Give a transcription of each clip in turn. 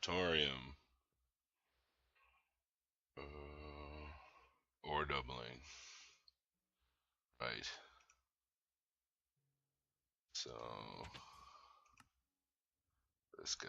Thaumatorium. Ore doubling. Right. So this guy.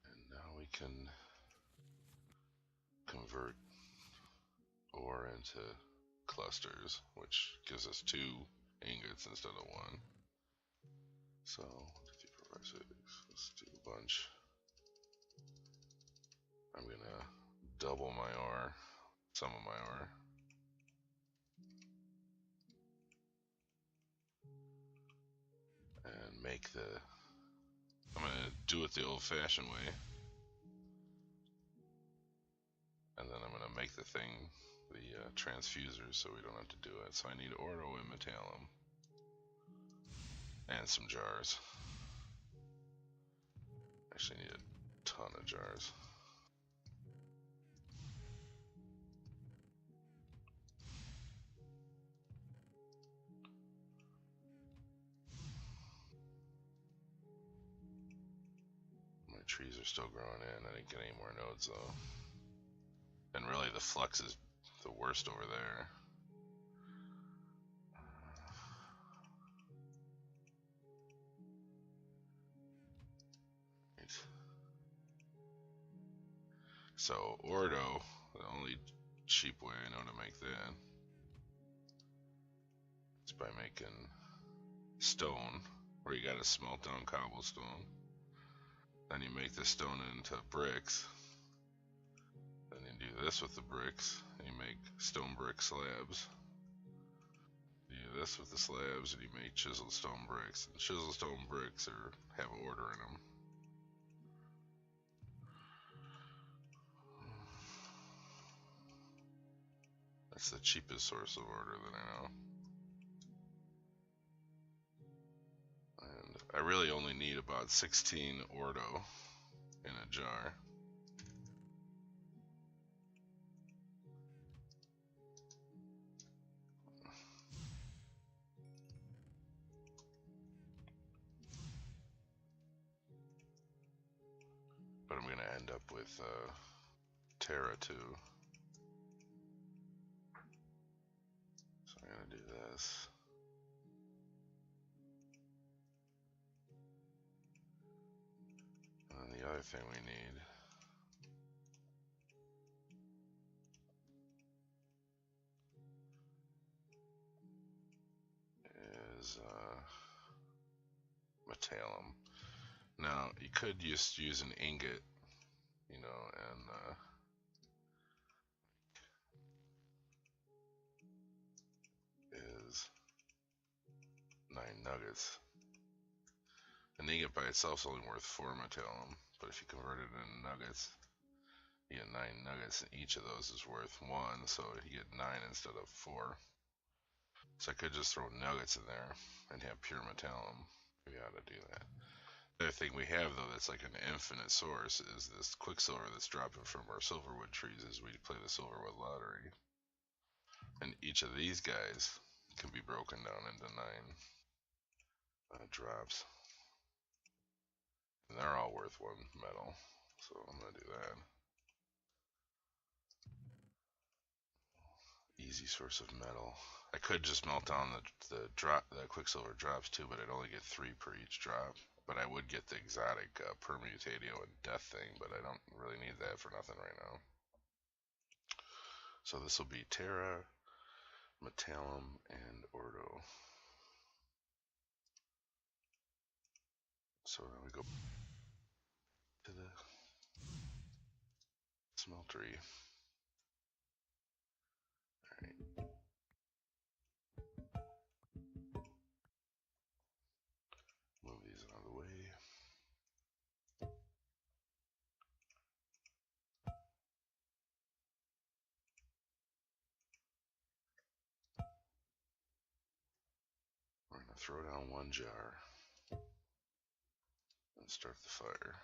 And now we can convert ore into clusters, which gives us 2 ingots instead of 1. So 2, 3, 4, 5, 6. Let's do a bunch. I'm gonna double my ore, some of my ore. And make the, I'm gonna do it the old-fashioned way. And then I'm gonna make the thing, the transfusers, so we don't have to do it. So I need ordo and metallum. And some jars. Actually need a ton of jars. My trees are still growing in. I didn't get any more nodes though. And really the flux is the worst over there. Right. So ordo, the only cheap way I know to make that is by making stone, where you gotta smelt down cobblestone. Then you make the stone into bricks. Then you do this with the bricks, and you make stone brick slabs. You do this with the slabs, and you make chiseled stone bricks. And chiseled stone bricks have order in them. That's the cheapest source of order that I know. And I really only need about 16 ordo in a jar. But I'm gonna end up with Terra too. So I'm gonna do this. And then the other thing we need is metallum. Now you could just use an ingot, you know, and is 9 nuggets. An ingot by itself is only worth 4 metallum, but if you convert it into nuggets, you get 9 nuggets, and each of those is worth 1, so you get 9 instead of 4. So I could just throw nuggets in there and have pure metallum. We ought to do that. The other thing we have, though, that's like an infinite source is this quicksilver that's dropping from our silverwood trees as we play the silverwood lottery. And each of these guys can be broken down into 9 drops. And they're all worth 1 metal, so I'm going to do that. Easy source of metal. I could just melt down the quicksilver drops too, but I'd only get 3 per each drop. But I would get the exotic permutatio and death thing, but I don't really need that for nothing right now. So this will be Terra, metallum, and ordo. So now we go to the smeltery. Alright. Move these out of the way. throw down one jar and start the fire.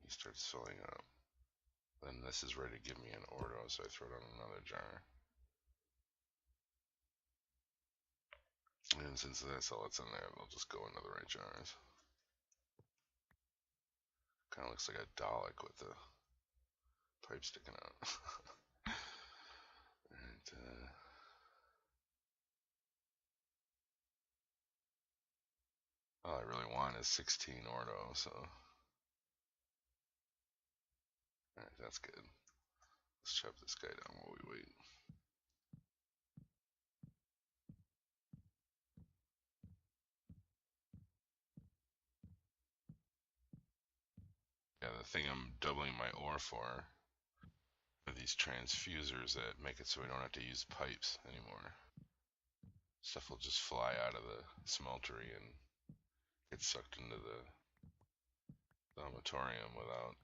He starts filling up. Then this is ready to give me an ordo, so I throw down another jar. And since that's all that's in there, they'll just go into the right jars. Kind of looks like a Dalek with the pipe sticking out. Alright, all I really want is 16 ordo, so. Alright, that's good. Let's chop this guy down while we wait. Yeah, the thing I'm doubling my ore for are these transfusers that make it so we don't have to use pipes anymore. Stuff will just fly out of the smeltery and get sucked into the Thaumatorium without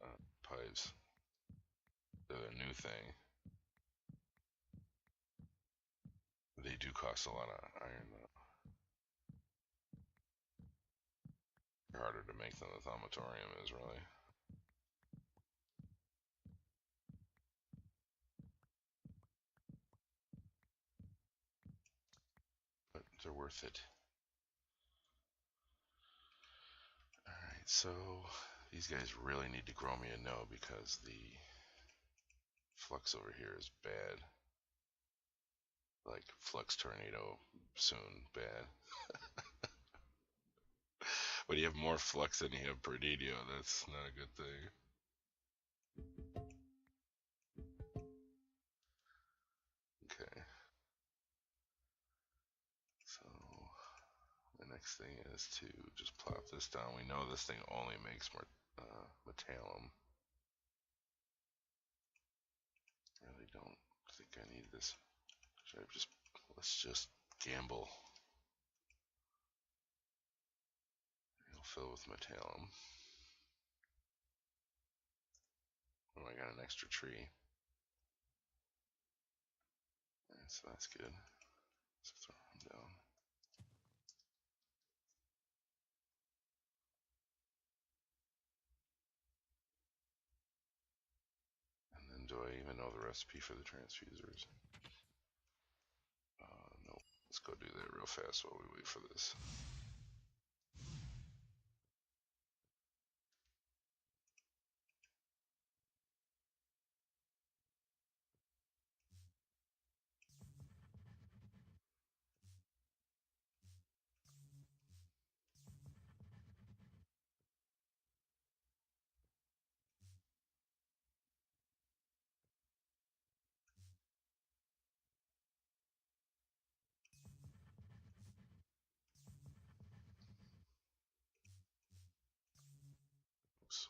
pipes. They're the new thing. They do cost a lot of iron though. They're harder to make than the Thaumatorium is, really. But they're worth it. Alright, so these guys really need to grow me a node because the flux over here is bad. Like flux tornado soon bad. But you have more flux than you have Perdidio. That's not a good thing. Okay. So the next thing is to just plop this down. We know this thing only makes more metallum. Really don't think I need this. Should I just, let's just gamble. It'll fill with metallum. Oh, I got an extra tree. Alright, so that's good. Let's throw him down. And then do I even know the recipe for the transfusers? Nope. Let's go do that real fast while we wait for this. Oops.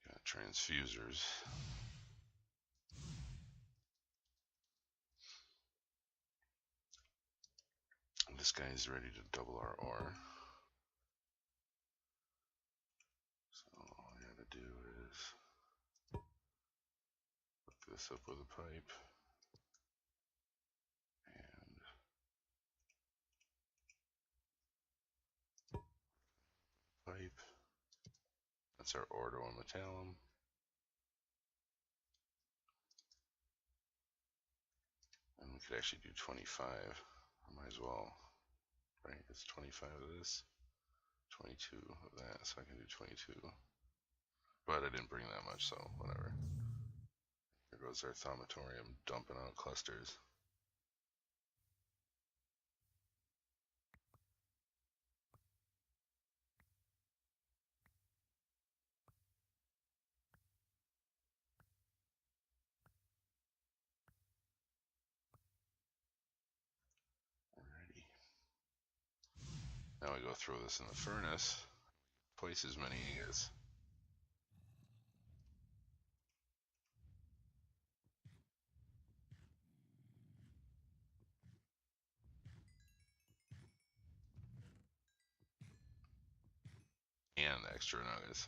Got transfusers. This guy is ready to double our ore. So all I gotta do is hook this up with a pipe and pipe. That's our ordo on metallum. And we could actually do 25. I might as well. Right? It's 25 of this, 22 of that, so I can do 22. But I didn't bring that much, so whatever. Here goes our Thaumatorium dumping out clusters. Now we go throw this in the furnace. Twice as many ingots. And extra nuggets.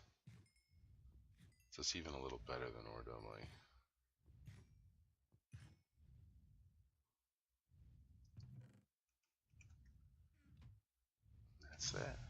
So it's even a little better than ore doubling. That's that.